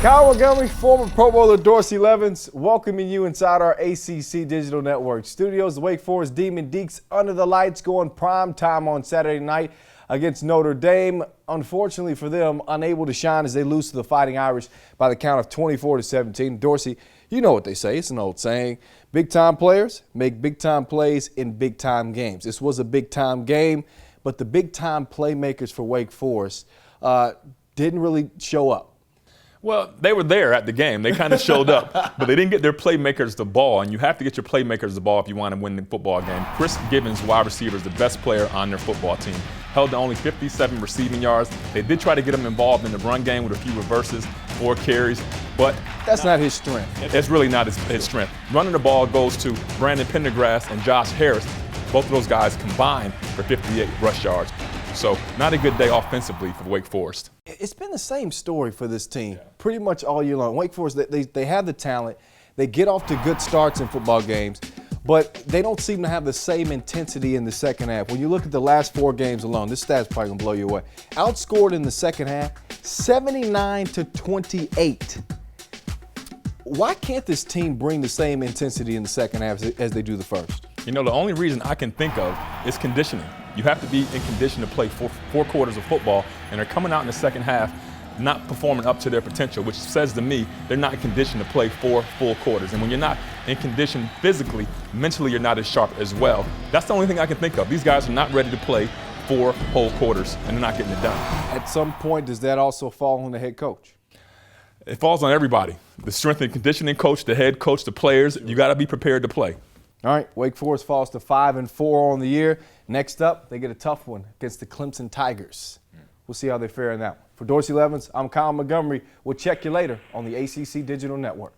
Kyle Montgomery, former Pro Bowler Dorsey Levens, welcoming you inside our ACC Digital Network studios. The Wake Forest Demon Deacs under the lights going prime time on Saturday night against Notre Dame. Unfortunately for them, unable to shine as they lose to the Fighting Irish by the count of 24-17. Dorsey, you know what they say. It's an old saying. Big-time players make big-time plays in big-time games. This was a big-time game, but the big-time playmakers for Wake Forest didn't really show up. Well, they were there at the game. They kind of showed up, but they didn't get their playmakers the ball, and you have to get your playmakers the ball if you want to win the football game. Chris Gibbons, wide receiver, is the best player on their football team. Held to only 57 receiving yards. They did try to get him involved in the run game with a few reverses, 4 carries, but that's not his strength. It's really not his strength. Running the ball goes to Brandon Pendergrass and Josh Harris. Both of those guys combined for 58 rush yards. So not a good day offensively for Wake Forest. It's been the same story for this team pretty much all year long. Wake Forest, they have the talent. They get off to good starts in football games, but they don't seem to have the same intensity in the second half. When you look at the last 4 games alone, this stat's probably going to blow you away. Outscored in the second half, 79-28. Why can't this team bring the same intensity in the second half as they do the first? You know, the only reason I can think of is conditioning. You have to be in condition to play 4 quarters of football, and they're coming out in the second half not performing up to their potential, which says to me they're not in condition to play 4 full quarters. And when you're not in condition physically, mentally you're not as sharp as well. That's the only thing I can think of. These guys are not ready to play 4 whole quarters, and they're not getting it done. At some point, does that also fall on the head coach? It falls on everybody. The strength and conditioning coach, the head coach, the players. You got to be prepared to play. All right, Wake Forest falls to 5-4 on the year. Next up, they get a tough one against the Clemson Tigers. We'll see how they fare in that one. For Dorsey Levens, I'm Kyle Montgomery. We'll check you later on the ACC Digital Network.